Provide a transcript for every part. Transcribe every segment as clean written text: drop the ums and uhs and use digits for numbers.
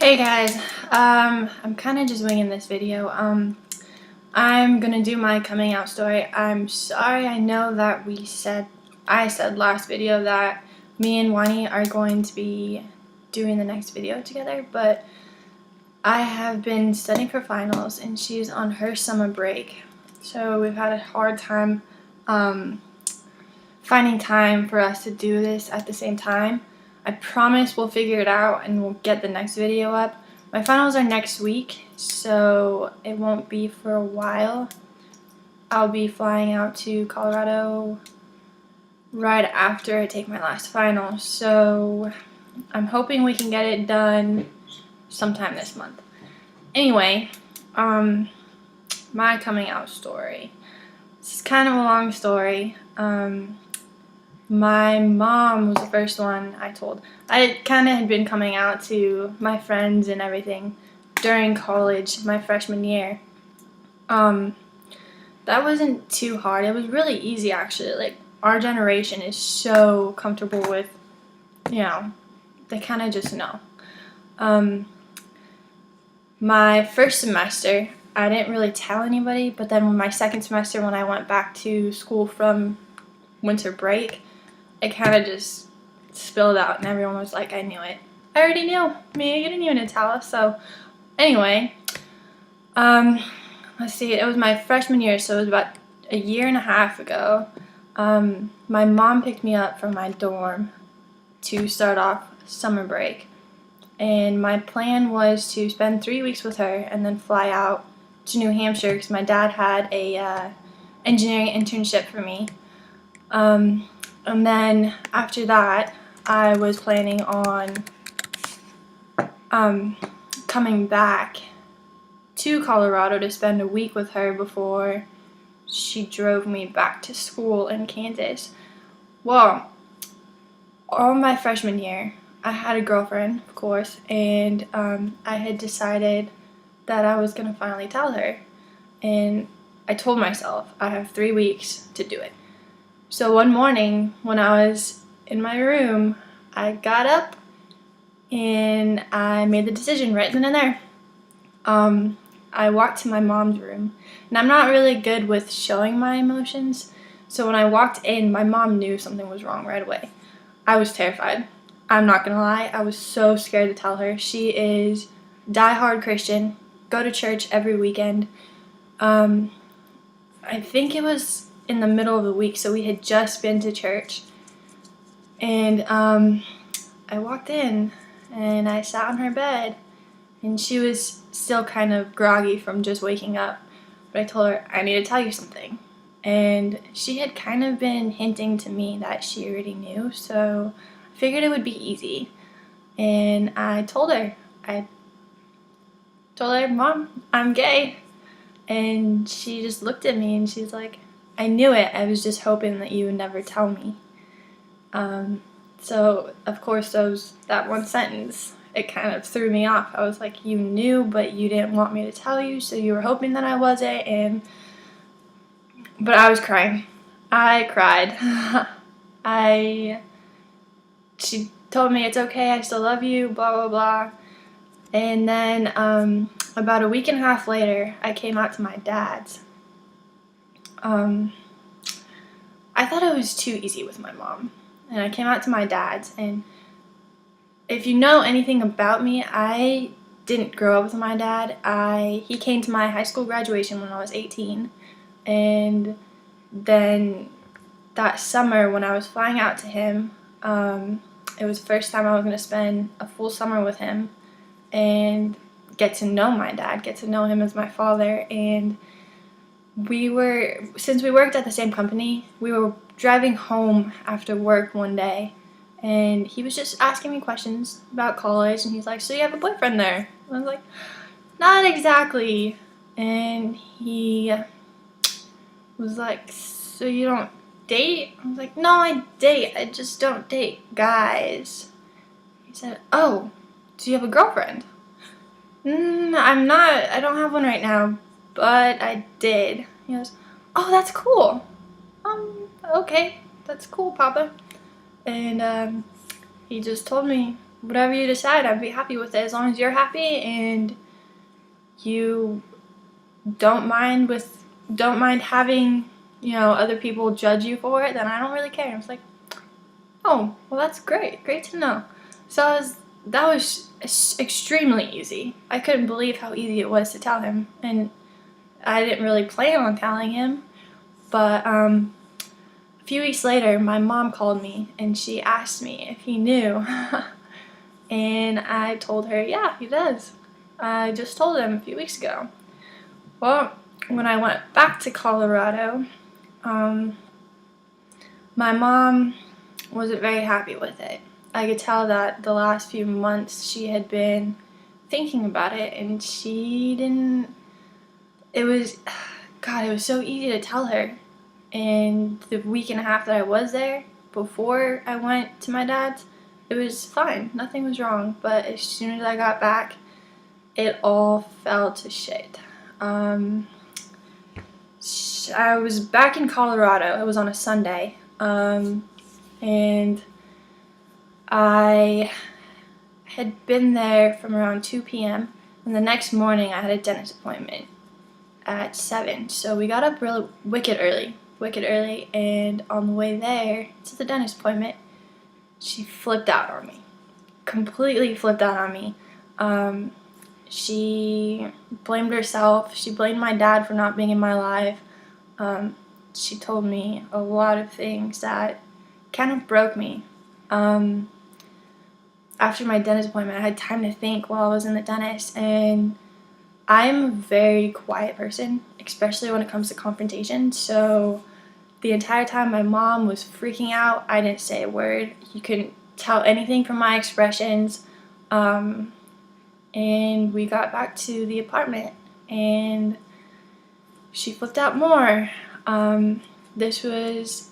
Hey guys, I'm kind of just winging this video. I'm gonna do my coming out story. I'm sorry, I know that I said last video that me and Wani are going to be doing the next video together, but I have been studying for finals and she's on her summer break. So we've had a hard time finding time for us to do this at the same time. I promise we'll figure it out and we'll get the next video up. My finals are next week, so it won't be for a while. I'll be flying out to Colorado right after I take my last final, so I'm hoping we can get it done sometime this month. Anyway, my coming out story. This is kind of a long story. My mom was the first one I told. I kind of had been coming out to my friends and everything during college, my freshman year. That wasn't too hard. It was really easy, actually. Like, our generation is so comfortable with, they kind of just know. My first semester, I didn't really tell anybody, but then my second semester, when I went back to school from winter break, it kind of just spilled out and everyone was like, I knew it. I already knew. Me, you didn't even tell us. So anyway, let's see, it was my freshman year, so it was about a year and a half ago. My mom picked me up from my dorm to start off summer break, and my plan was to spend 3 weeks with her and then fly out to New Hampshire because my dad had a engineering internship for me. And then after that, I was planning on coming back to Colorado to spend a week with her before she drove me back to school in Kansas. Well, all my freshman year, I had a girlfriend, of course, and I had decided that I was going to finally tell her. And I told myself I have 3 weeks to do it. So one morning when I was in my room, I got up and I made the decision right then and there. I walked to my mom's room, and I'm not really good with showing my emotions, so when I walked in, my mom knew something was wrong right away. I was terrified. I'm not gonna lie, I was so scared to tell her. She is diehard Christian, go to church every weekend. I think it was in the middle of the week, so we had just been to church, and I walked in and I sat on her bed, and she was still kind of groggy from just waking up, but I told her, I need to tell you something, and she had kind of been hinting to me that she already knew, so I figured it would be easy, and I told her, Mom, I'm gay, and she just looked at me and she's like, I knew it. I was just hoping that you would never tell me. So, of course, that one sentence, it kind of threw me off. I was like, you knew, but you didn't want me to tell you, so you were hoping that I wasn't, but I was crying. I cried. She told me it's okay, I still love you, blah, blah, blah. And then, about a week and a half later, I came out to my dad's. I thought it was too easy with my mom, and I came out to my dad's, and if you know anything about me, I didn't grow up with my dad. He came to my high school graduation when I was 18, and then that summer when I was flying out to him, it was the first time I was going to spend a full summer with him and get to know my dad, get to know him as my father, and since we worked at the same company, we were driving home after work one day, and he was just asking me questions about college, and he's like, so you have a boyfriend there? And I was like, not exactly. And he was like, so you don't date? I was like, no, I date, I just don't date guys. He said, oh, do you have a girlfriend? I don't have one right now, but I did. He goes, oh, that's cool. Okay, that's cool, Papa. And he just told me whatever you decide, I'd be happy with it as long as you're happy and you don't mind having, other people judge you for it, then I don't really care. I was like, oh, well, that's great to know. So that was extremely easy. I couldn't believe how easy it was to tell him, and I didn't really plan on telling him, but a few weeks later, my mom called me and she asked me if he knew, and I told her, yeah, he does. I just told him a few weeks ago. Well, when I went back to Colorado, my mom wasn't very happy with it. I could tell that the last few months she had been thinking about it, and it was so easy to tell her. And the week and a half that I was there before I went to my dad's, it was fine. Nothing was wrong. But as soon as I got back, it all fell to shit. I was back in Colorado. It was on a Sunday. And I had been there from around 2 p.m. and the next morning I had a dentist appointment at 7. So we got up really wicked early, and on the way there to the dentist appointment, she flipped out on me. Completely flipped out on me. She blamed herself. She blamed my dad for not being in my life. She told me a lot of things that kind of broke me. After my dentist appointment, I had time to think while I was in the dentist, and I'm a very quiet person, especially when it comes to confrontation. So the entire time my mom was freaking out, I didn't say a word. You couldn't tell anything from my expressions. And we got back to the apartment, and she flipped out more. This was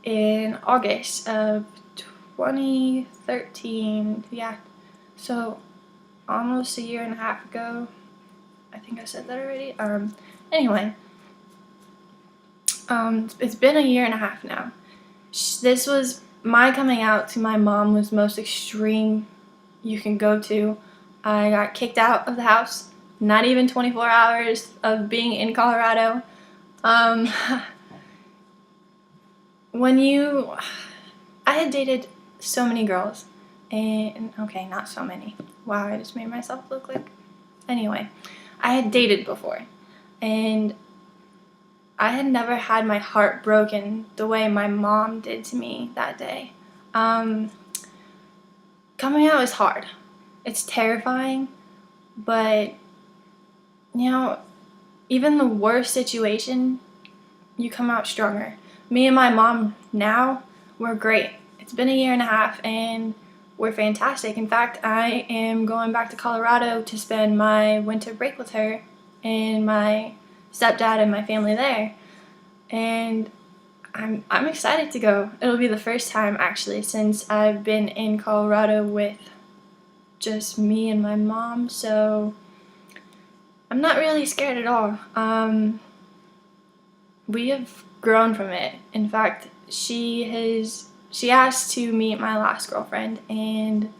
in August of 2013. Yeah, so almost a year and a half ago. I think I said that already. Anyway, it's been a year and a half now. This was my coming out to my mom was most extreme you can go to. I got kicked out of the house. Not even 24 hours of being in Colorado. I had dated so many girls, and okay, not so many. Wow, I just made myself look like. Anyway, I had dated before, and I had never had my heart broken the way my mom did to me that day. Coming out is hard. It's terrifying, but even the worst situation, you come out stronger. Me and my mom now, we're great. It's been a year and a half, and we're fantastic. In fact, I am going back to Colorado to spend my winter break with her and my stepdad and my family there. And I'm excited to go. It'll be the first time, actually, since I've been in Colorado with just me and my mom, so I'm not really scared at all. We have grown from it. In fact, she asked to meet my last girlfriend, and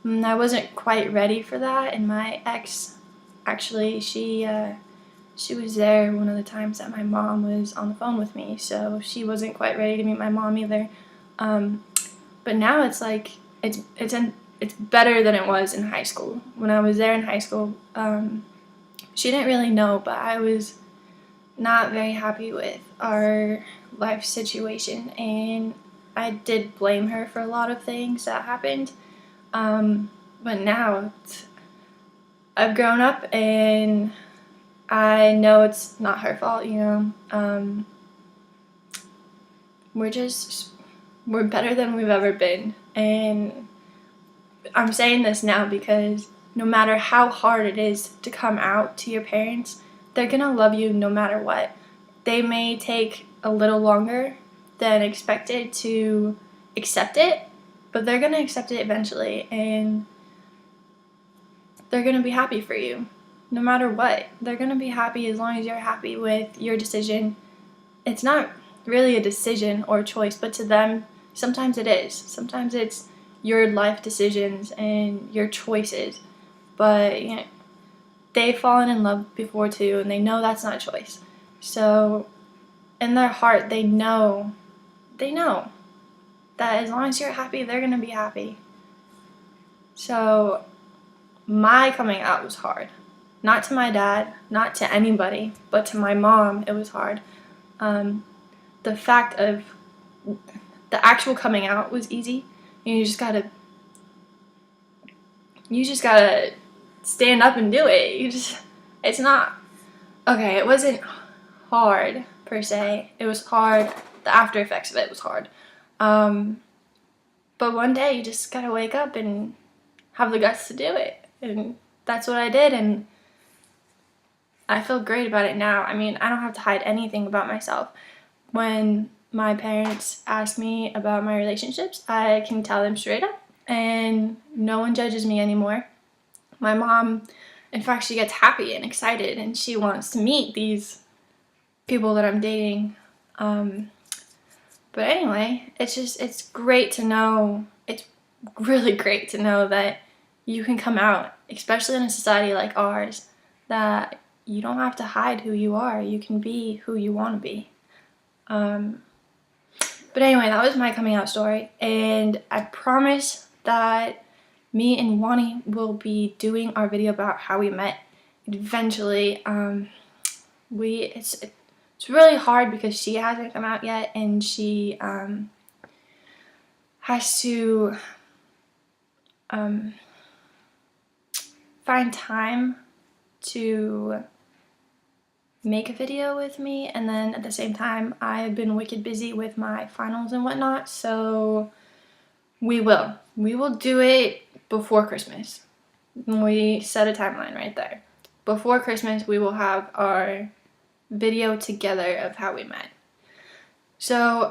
I wasn't quite ready for that. And my ex, actually, she was there one of the times that my mom was on the phone with me, so she wasn't quite ready to meet my mom either. But now it's like it's better than it was in high school. When I was there in high school, she didn't really know, but I was not very happy with our life situation, and I did blame her for a lot of things that happened. But now I've grown up, and I know it's not her fault, we're better than we've ever been. And I'm saying this now because no matter how hard it is to come out to your parents, they're gonna love you no matter what. They may take a little longer than expected to accept it, but they're gonna accept it eventually, and they're gonna be happy for you no matter what. They're gonna be happy as long as you're happy with your decision. It's not really a decision or a choice, but to them, sometimes it is. Sometimes it's your life decisions and your choices. But you know, they've fallen in love before too, and they know that's not a choice. So in their heart, they know that as long as you're happy, they're gonna be happy. So my coming out was hard. Not to my dad, not to anybody, but to my mom, it was hard. The fact of the actual coming out was easy. You just gotta stand up and do it. It's not, okay, it wasn't hard per se. It was hard. The after effects of it was hard. But one day you just gotta wake up and have the guts to do it. And that's what I did, and I feel great about it now. I mean, I don't have to hide anything about myself. When my parents ask me about my relationships, I can tell them straight up, and no one judges me anymore. My mom, in fact, she gets happy and excited, and she wants to meet these people that I'm dating. But anyway, it's great to know, it's really great to know that you can come out, especially in a society like ours, that you don't have to hide who you are. You can be who you want to be. But anyway, that was my coming out story, and I promise that me and Wani will be doing our video about how we met eventually. It's really hard because she hasn't come out yet, and she has to find time to make a video with me, and then at the same time I've been wicked busy with my finals and whatnot, so we will do it before Christmas. We set a timeline right there. Before Christmas we will have our video together of how we met. So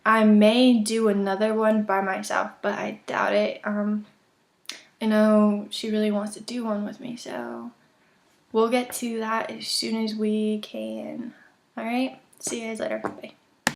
I may do another one by myself, but I doubt it. I know she really wants to do one with me, so we'll get to that as soon as we can. Alright, see you guys later. Bye.